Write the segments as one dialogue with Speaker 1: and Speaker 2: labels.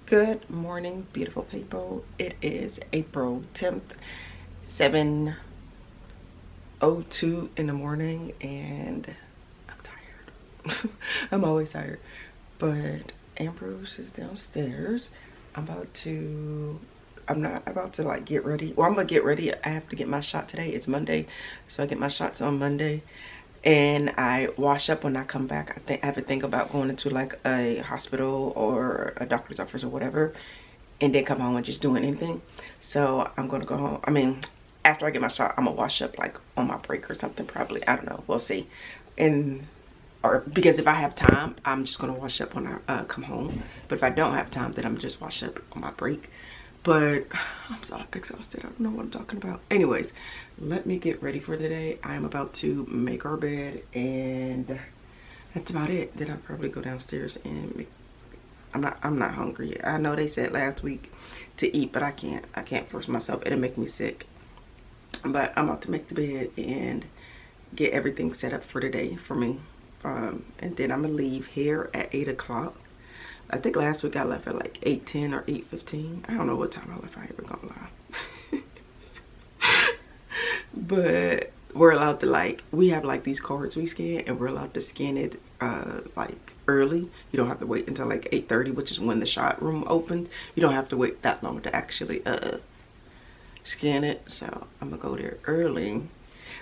Speaker 1: Good morning, beautiful people. It is April 10th, 7:02 in the morning, and I'm tired. I'm always tired. But Ambrose is downstairs. I'm not about to like get ready. Well, I'm gonna get ready. I have to get my shot today. It's Monday, so I get my shots on Monday. And I wash up when I come back. I have to think about going into like a hospital or a doctor's office or whatever, and then come home and just doing anything. So I'm gonna go home. I mean, after I get my shot, I'm gonna wash up like on my break or something probably. I don't know, we'll see. Or because if I have time, I'm just gonna wash up when I come home. But if I don't have time, then I'm just wash up on my break. But I'm so exhausted. I don't know what I'm talking about. Anyways, let me get ready for the day. I am about to make our bed, and that's about it. Then I'll probably go downstairs and make, I'm not hungry. I know they said last week to eat, but I can't force myself. It'll make me sick. But I'm about to make the bed and get everything set up for the day for me. And then I'm gonna leave here at 8 o'clock. I think last week I left at like 8:10 or 8:15. I don't know what time I left, I ain't even gonna lie. But we're allowed to, like, we have like these cards we scan, and we're allowed to scan it like early. You don't have to wait until like 8:30, which is when the shot room opens. You don't have to wait that long to actually scan it. So I'm gonna go there early.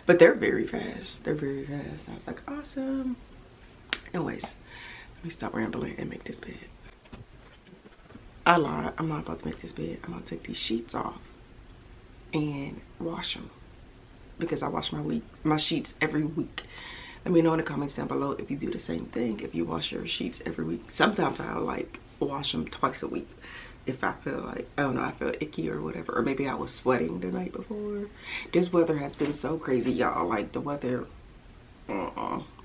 Speaker 1: But they're very fast. They're very fast. I was like, awesome. Anyways, let me stop rambling and make this bed. I lied. I'm not about to make this bed. I'm gonna take these sheets off and wash them, because I wash my sheets every week. Let me know in the comments down below if you do the same thing, if you wash your sheets every week. Sometimes I'll like wash them twice a week if I feel like, I don't know, I feel icky or whatever, or maybe I was sweating the night before. This weather has been so crazy, y'all. Like the weather,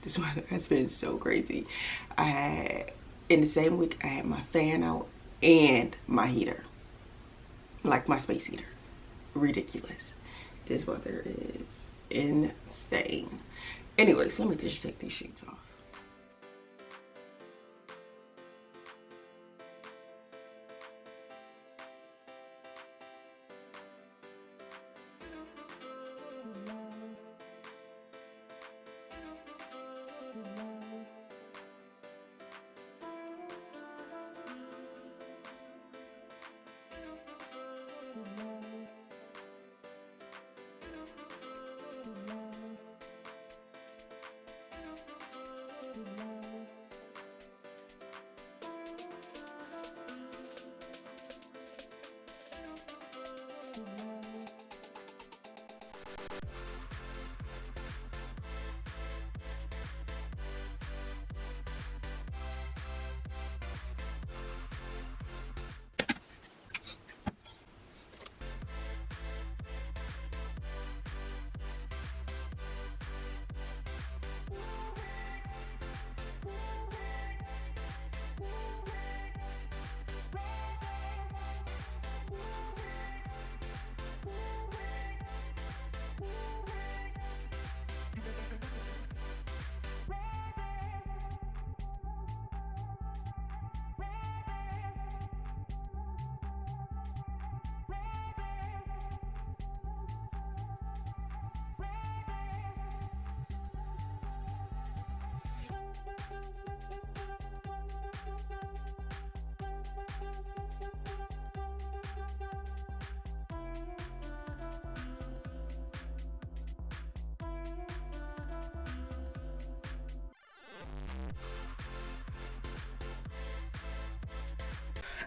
Speaker 1: this weather has been so crazy. In the same week, I had my fan out and my heater, like my space heater. Ridiculous. This weather is insane. Anyways, let me just take these sheets off.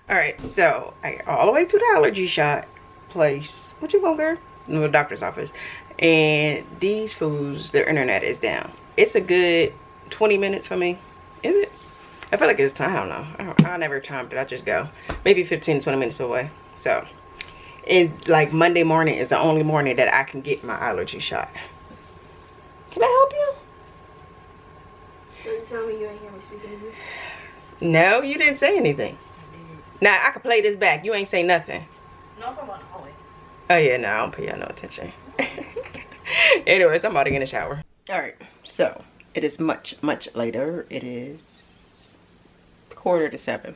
Speaker 1: All right, so I got all the way to the allergy shot place. What you want, girl? No, the doctor's office. And these fools, their internet is down. It's a good 20 minutes for me. Is it? I feel like it's time. I don't know. I never timed it. I just go. Maybe 15 to 20 minutes away. So, and like Monday morning is the only morning that I can get my allergy shot. Can I help you?
Speaker 2: So you tell me you ain't hear me speaking to you?
Speaker 1: No, you didn't say anything. Now, I can play this back. You ain't say nothing.
Speaker 2: No, I'm talking about the hallway.
Speaker 1: Oh, yeah, no, I don't pay y'all no attention. Anyways, I'm about to get in the shower. All right, so it is much, much later. It is 6:45.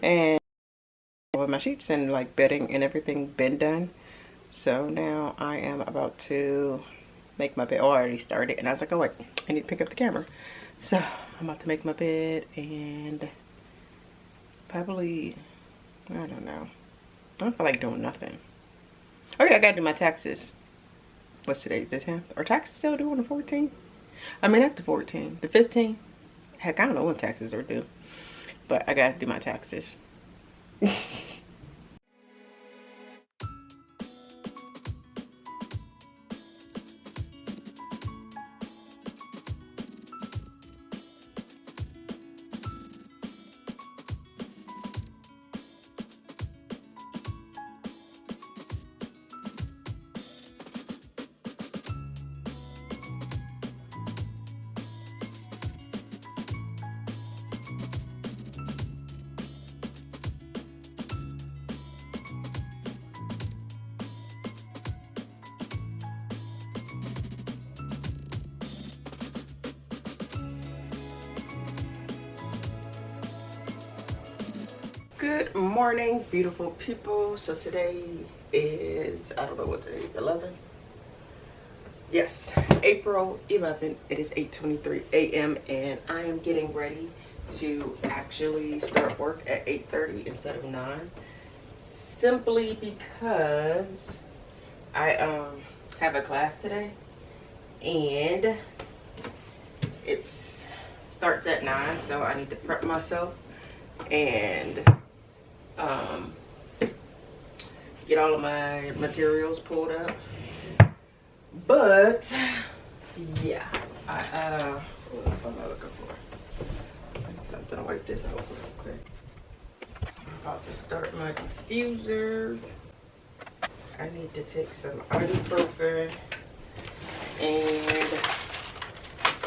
Speaker 1: And with my sheets and like bedding and everything been done. So now I am about to make my bed. Oh, I already started, and I was like, oh wait, I need to pick up the camera. So I'm about to make my bed and probably, I don't know. I don't feel like doing nothing. Oh yeah, I gotta do my taxes. What's today, the 10th? Are taxes still due on the 14th? I mean, not the 14th, the 15th. Heck, I don't know when taxes are due, but I gotta do my taxes. Good morning, beautiful people. So today is, I don't know what today is, 11? Yes, April 11th. It is 8:23 a.m. and I am getting ready to actually start work at 8:30 instead of 9. Simply because I have a class today and it starts at 9, so I need to prep myself and get all of my materials pulled up. But yeah, what am I looking for? I need something to wipe this out real quick. I'm about to start my diffuser. I need to take some ibuprofen and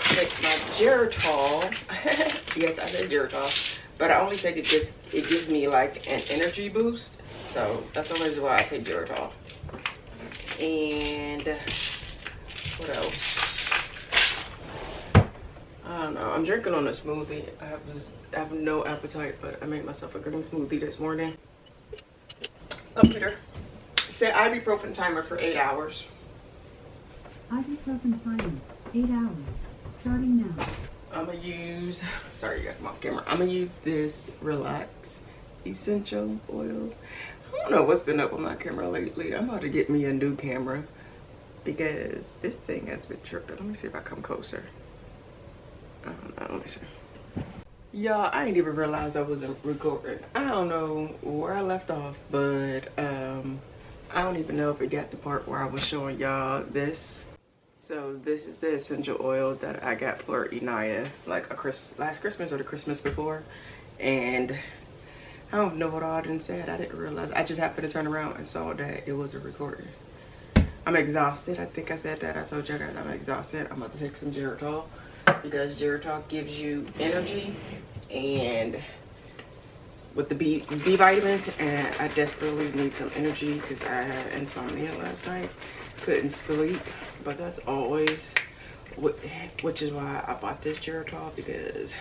Speaker 1: take my Geritol. Yes, I said Geritol, but I only take it just, it gives me like an energy boost. So that's the only reason why I take Geritol. And what else? I don't know. I'm drinking on a smoothie. I have no appetite, but I made myself a green smoothie this morning. Computer. Set ibuprofen timer for 8 hours.
Speaker 3: Ibuprofen timer, 8 hours. Starting now.
Speaker 1: I'm gonna use, sorry you guys, I'm off camera. I'm gonna use this Relax Essential Oil. I don't know what's been up with my camera lately. I'm about to get me a new camera because this thing has been tripping. Let me see if I come closer. I don't know, let me see. Y'all, I didn't even realize I wasn't recording. I don't know where I left off, but I don't even know if it got the part where I was showing y'all this. So this is the essential oil that I got for Inaya, like last Christmas or the Christmas before. And I don't know what all done said. I didn't realize. I just happened to turn around and saw that it was a recording. I'm exhausted. I think I said that. I told you guys I'm exhausted. I'm about to take some Geritol because Geritol gives you energy and with the B vitamins, and I desperately need some energy because I had insomnia last night. Couldn't sleep, but that's always, which is why I bought this Geritol, because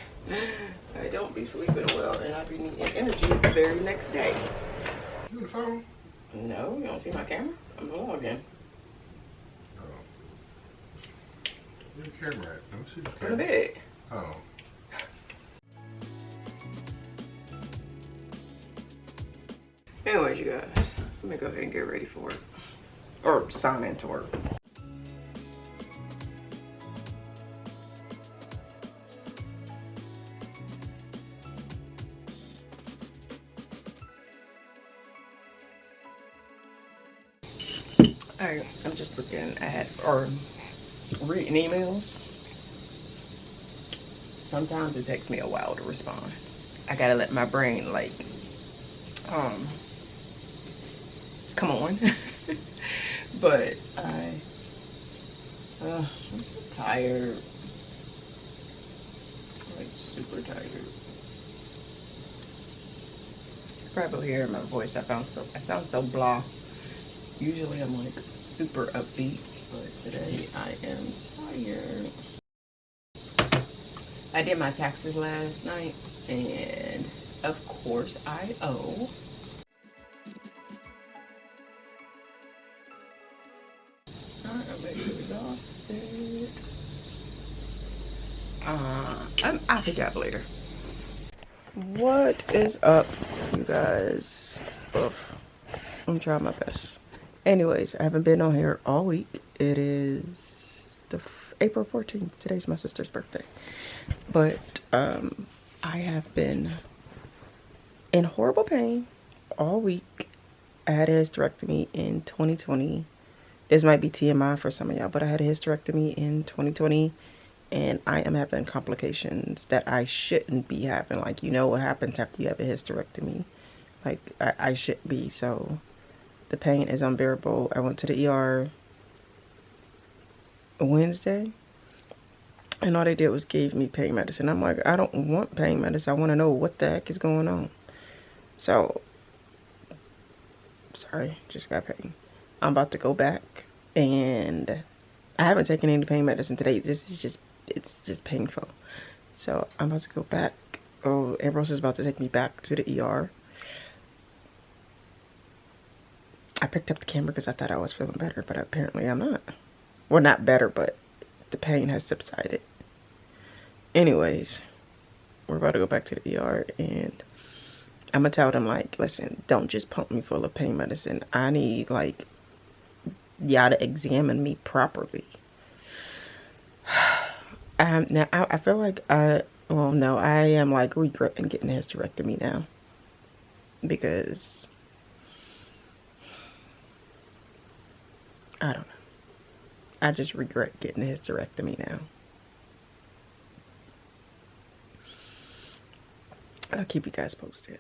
Speaker 1: I don't be sleeping well and I be needing energy the very next day.
Speaker 4: You on the phone?
Speaker 1: No, you don't see my camera? I'm vlogging.
Speaker 4: Oh. Where the camera at? Let me see the
Speaker 1: On the
Speaker 4: camera.
Speaker 1: bed.
Speaker 4: Oh.
Speaker 1: Anyways, you guys, let me go ahead and get ready for it. Or sign into work. Alright, I'm just looking at, or reading emails. Sometimes it takes me a while to respond. I gotta let my brain, like, come on. But I'm so tired. Like, super tired. You probably hear my voice. I sound so blah. Usually I'm like super upbeat, but today I am tired. I did my taxes last night and Of course I owe. I'm exhausted. I'll pick it up later. What is up, you guys? Oof. I'm trying my best. Anyways, I haven't been on here all week. It is the April 14th. Today's my sister's birthday. But I have been in horrible pain all week. I had a hysterectomy in 2020. This might be TMI for some of y'all, but I had a hysterectomy in 2020, and I am having complications that I shouldn't be having. Like, you know what happens after you have a hysterectomy. Like, I shouldn't be. So the pain is unbearable. I went to the ER Wednesday, and all they did was gave me pain medicine. I'm like, I don't want pain medicine. I want to know what the heck is going on. So, sorry, just got pain. I'm about to go back, and I haven't taken any pain medicine today. This is just, it's just painful. So I'm about to go back. Oh, Ambrose is about to take me back to the ER. I picked up the camera because I thought I was feeling better, but apparently I'm not. Well, not better, but the pain has subsided. Anyways, we're about to go back to the ER, and I'm gonna tell them, like, listen, don't just pump me full of pain medicine. I need, like, y'all to examine me properly. Now I feel like well, no, I am like regretting getting a hysterectomy now, because I don't know. I just regret getting a hysterectomy now. I'll keep you guys posted.